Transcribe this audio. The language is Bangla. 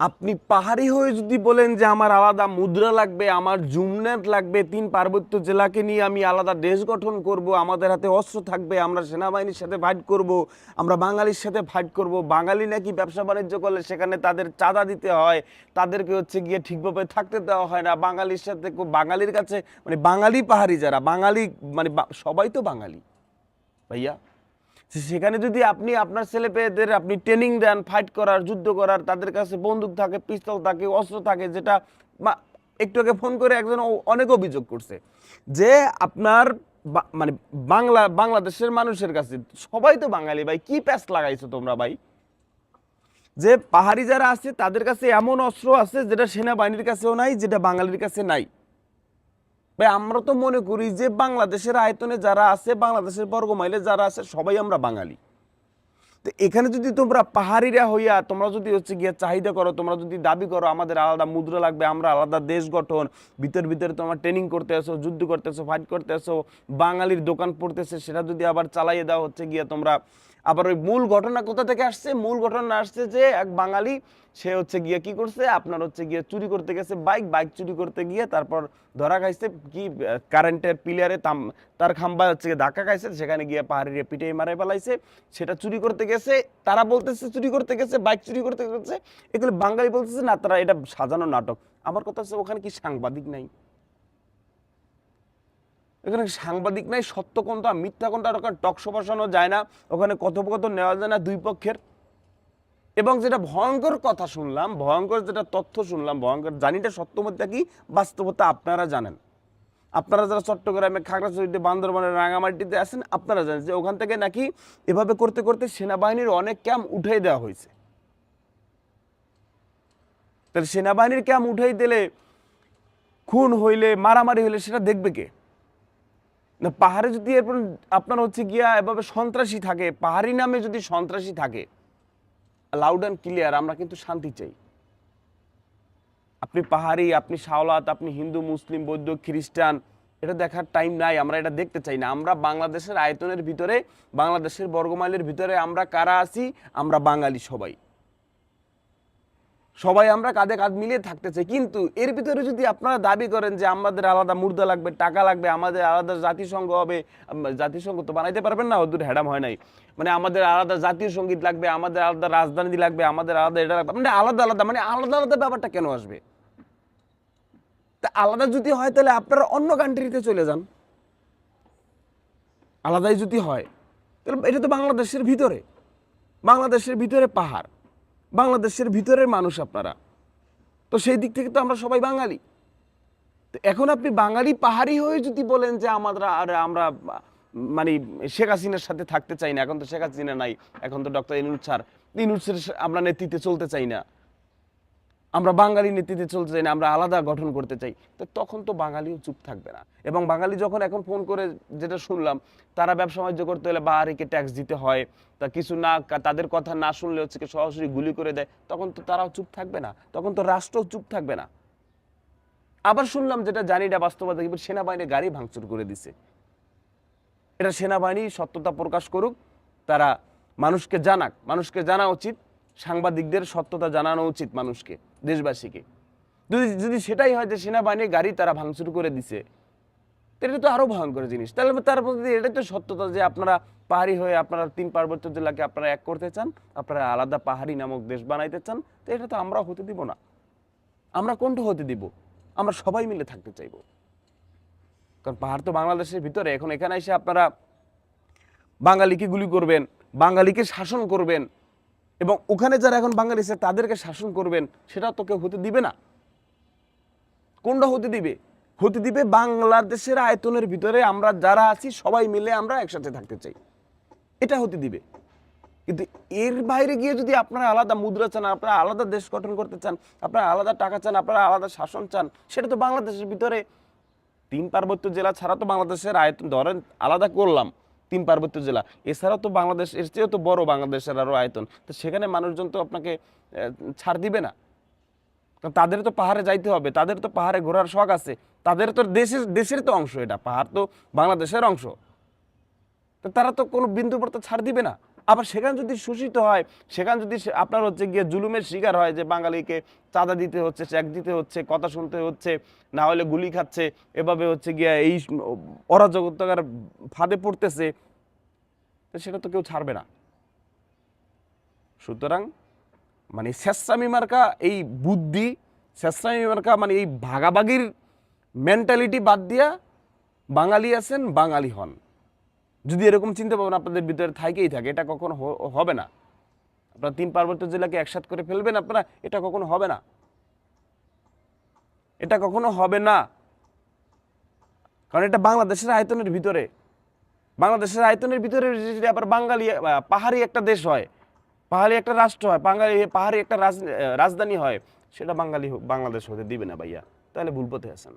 আপনি পাহাড়ি হয়ে যদি বলেন যে আমার আলাদা মুদ্রা লাগবে, আমার জুমনেট লাগবে, 3 পার্বত্য জেলাকে নিয়ে আমি আলাদা দেশ গঠন করব, আমাদের হাতে অস্ত্র থাকবে, আমরা সেনাবাহিনীর সাথে ফাইট করব, আমরা বাঙালির সাথে ফাইট করব, বাঙালি নাকি ব্যবসা বাণিজ্য করলে সেখানে তাদের চাঁদা দিতে হয়, তাদেরকে হচ্ছে গিয়ে ঠিকভাবে থাকতে দেওয়া হয় না, বাঙালির সাথে বাঙালির কাছে মানে বাঙালি পাহাড়ি যারা বাঙালি মানে সবাই তো বাঙালি ভাইয়া। সেখানে যদি আপনি আপনার ছেলে পেয়েদের আপনি ট্রেনিং দেন ফাইট করার, যুদ্ধ করার, তাদের কাছে বন্দুক থাকে, পিস্তল থাকে, অস্ত্র থাকে, যেটা একটু আগে ফোন করে একজন অনেক অভিযোগ করছে যে আপনার মানে বাংলাদেশের মানুষের কাছে সবাই তো বাঙালি ভাই, কি প্যাচ লাগাইছো তোমরা ভাই? যে পাহাড়ি যারা আছে তাদের কাছে এমন অস্ত্র আছে যেটা সেনাবাহিনীর কাছেও নাই, যেটা বাঙালির কাছে নাই। ভাই আমরা তো মনে করি যে বাংলাদেশের আয়তনে যারা আছে, বাংলাদেশের বর্গমাইলে যারা আছে সবাই আমরা বাঙালি। তো এখানে যদি তোমরা পাহাড়িরা হইয়া তোমরা যদি হচ্ছে গিয়ে চাহিদা করো, তোমরা যদি দাবি করো আমাদের আলাদা মুদ্রা লাগবে, আমরা আলাদা দেশ গঠন, ভিতরে তোমরা ট্রেনিং করতে আসো, যুদ্ধ করতে আসো, ফাইট করতে আসো, বাঙালির দোকান পড়তেছে, সেটা যদি আবার চালাইয়ে দেওয়া হচ্ছে গিয়ে তোমরা আবার ওই মূল ঘটনা কোথা থেকে আসছে? মূল ঘটনা আসছে যে এক বাঙালি সে হচ্ছে গিয়ে কি করছে, আপনার হচ্ছে গিয়ে চুরি করতে গেছে, বাইক চুরি করতে গিয়ে তারপর ধরা খাইছে কি কারেন্টের পিলারে তার খাম্বা হচ্ছে গিয়ে ধাক্কা খাইছে, সেখানে গিয়ে পাহাড়িয়ে পিঠে মারে ফেলাইছে। সেটা চুরি করতে গেছে, তারা বলতেছে চুরি করতে গেছে, বাইক চুরি করতে গেছে, এগুলো বাঙালি বলতেছে না তারা এটা সাজানো নাটক। আমার কথা হচ্ছে ওখানে কি সাংবাদিক নাই? এখানে সাংবাদিক নাই, সত্য কোনটা মিথ্যা কোনটা ওখানে টকশো বসানো যায় না, ওখানে কথোপকথন নেওয়া যায় না দুই পক্ষের। এবং যেটা ভয়ঙ্কর কথা শুনলাম, ভয়ঙ্কর যেটা তথ্য শুনলাম, ভয়ঙ্কর জানিটা সত্যমত্যা কি বাস্তবতা আপনারা জানেন। আপনারা যারা চট্টগ্রামে, খাগড়াছড়িতে, বান্দরবানের, রাঙামাটিতে আছেন আপনারা জানেন যে ওখান থেকে নাকি এভাবে করতে করতে সেনাবাহিনীর অনেক ক্যাম্প উঠাই দেওয়া হয়েছে। তাহলে সেনাবাহিনীর ক্যাম্প উঠাই দিলে খুন হইলে, মারামারি হইলে সেটা দেখবে কে? না পাহাড়ে যদি এরপর আপনার হচ্ছে গিয়া এভাবে সন্ত্রাসী থাকে, পাহাড়ি নামে যদি সন্ত্রাসী থাকে, লাউড অ্যান্ড ক্লিয়ার আমরা কিন্তু শান্তি চাই। আপনি পাহাড়ি, আপনি শাওলাত, আপনি হিন্দু, মুসলিম, বৌদ্ধ, খ্রিস্টান, এটা দেখার টাইম নাই, আমরা এটা দেখতে চাই না। আমরা বাংলাদেশের আয়তনের ভিতরে, বাংলাদেশের বর্গমাইলের ভিতরে আমরা কারা আছি? আমরা বাঙালি সবাই, সবাই আমরা কাঁধে কাঁধ মিলিয়ে থাকতে চাই। কিন্তু এর ভিতরে যদি আপনারা দাবি করেন যে আমাদের আলাদা মুদ্রা লাগবে, টাকা লাগবে, আমাদের আলাদা জাতিসংঘ হবে, জাতিসংঘ তো বানাইতে পারবেন না, ওদের হ্যাডাম হয় নাই, মানে আমাদের আলাদা জাতীয় সঙ্গীত লাগবে, আমাদের আলাদা রাজধানী লাগবে, আমাদের আলাদা এটা লাগবে, মানে আলাদা আলাদা ব্যাপারটা কেন আসবে? তা আলাদা যদি হয় তাহলে আপনারা অন্য কান্ট্রিতে চলে যান। আলাদাই যদি হয় তাহলে এটা তো বাংলাদেশের ভিতরে, বাংলাদেশের ভিতরে পাহাড়, বাংলাদেশের ভিতরের মানুষ আপনারা, তো সেই দিক থেকে তো আমরা সবাই বাঙালি। তো এখন আপনি বাঙালি পাহাড়ি হয়ে যদি বলেন যে আমরা মানে শেখ হাসিনার সাথে থাকতে চাই না, এখন তো শেখ হাসিনা নাই, এখন তো ডক্টর ইউনূস স্যার, ইউনূসের আমরা নেতৃত্বে চলতে চাই না, আমরা বাঙালি নেতৃত্বে চলতে চাই না, আমরা আলাদা গঠন করতে চাই, তো তখন তো বাঙালিও চুপ থাকবে না। এবং বাঙালি যখন এখন ফোন করে যেটা শুনলাম, তারা ব্যবসা বাণিজ্য করতে হলে বাহারিকে ট্যাক্স দিতে হয়, তা কিছু না, তাদের কথা না শুনলে হচ্ছে কি সরাসরি গুলি করে দেয়, তখন তো তারাও চুপ থাকবে না, তখন তো রাষ্ট্রও চুপ থাকবে না। আবার শুনলাম যেটা জানি না বাস্তবতা, সেনাবাহিনী গাড়ি ভাঙচুর করে দিছে। এটা সেনাবাহিনী সত্যতা প্রকাশ করুক, তারা মানুষকে জানাক, মানুষকে জানা উচিত, সাংবাদিকদের সত্যতা জানানো উচিত মানুষকে, দেশবাসীকে। যদি সেটাই হয় যে সেনাবাহিনীর গাড়ি তারা ভাঙচুর করে দিছে, এটা তো আরো ভয়ঙ্কর জিনিস। তাহলে তার মধ্যে এটাই তো সত্যতা যে আপনারা পাহাড়ি হয়ে আপনারা 3 পার্বত্য জেলাকে আপনারা এক করতে চান, আপনারা আলাদা পাহাড়ি নামক দেশ বানাইতে চান, তো এটা তো আমরা হতে দিব না। আমরা কোনটা হতে দিব? আমরা সবাই মিলে থাকতে চাইবো, কারণ পাহাড় তো বাংলাদেশের ভিতরে। এখন এখানে এসে আপনারা বাঙালিকে গুলি করবেন, বাঙালিকে শাসন করবেন, এবং ওখানে যারা এখন বাঙালি আছে তাদেরকে শাসন করবেন, সেটা তো কেউ হতে দিবে না। কোনটা হতে দিবে? হতে দিবে বাংলাদেশের আয়তনের ভিতরে আমরা যারা আছি সবাই মিলে আমরা একসাথে থাকতে চাই, এটা হতে দিবে। কিন্তু এর বাইরে গিয়ে যদি আপনারা আলাদা মুদ্রা চান, আপনারা আলাদা দেশ গঠন করতে চান, আপনারা আলাদা টাকা চান, আপনারা আলাদা শাসন চান, সেটা তো বাংলাদেশের ভিতরে 3 পার্বত্য জেলা ছাড়া তো বাংলাদেশের আয়তন ধরেন আলাদা করলাম 3 পার্বত্য জেলা, এছাড়াও তো বাংলাদেশ এর চেয়েও তো বড় বাংলাদেশের আরো আয়তন, তো সেখানে মানুষজন তো আপনাকে ছাড় দিবে না, কারণ তাদের তো পাহাড়ে যাইতে হবে, তাদের তো পাহাড়ে ঘোরার শখ আছে, তাদের তো দেশের তো অংশ, এটা পাহাড় তো বাংলাদেশের অংশ, তো তারা তো কোনো বিন্দু পর তো ছাড় দিবে না। আবার সেখানে যদি শোষিত হয়, সেখানে যদি আপনার হচ্ছে গিয়ে জুলুমের শিকার হয়, যে বাঙালিকে চাঁদা দিতে হচ্ছে, চেক দিতে হচ্ছে, কথা শুনতে হচ্ছে, না হলে গুলি খাচ্ছে, এভাবে হচ্ছে গিয়ে এই অরাজকতার ফাঁদে পড়তেছে, তো সেটা তো কেউ ছাড়বে না। সুতরাং মানে শেষরামি মার্কা এই বুদ্ধি, শেষরামি মার্কা মানে এই ভাগাভাগির মেন্টালিটি বাদ দিয়া বাঙালি আছেন, বাঙালি হন। যদি এরকম চিন্তা ভাবনা আপনাদের ভিতরে থাকেই থাকে, এটা কখনো হবে না। আপনারা 3 পার্বত্য জেলাকে একসাথ করে ফেলবেন আপনারা, এটা কখনো হবে না, এটা কখনো হবে না। কারণ এটা বাংলাদেশের আয়তনের ভিতরে, বাংলাদেশের আয়তনের ভিতরে যদি আবার বাঙালি পাহাড়ি একটা দেশ হয়, পাহাড়ি একটা রাষ্ট্র হয়, পাহাড়ি একটা রাজধানী হয়, সেটা বাঙালি বাংলাদেশ হতে দিবে না ভাইয়া, তাহলে ভুল পথে আছেন।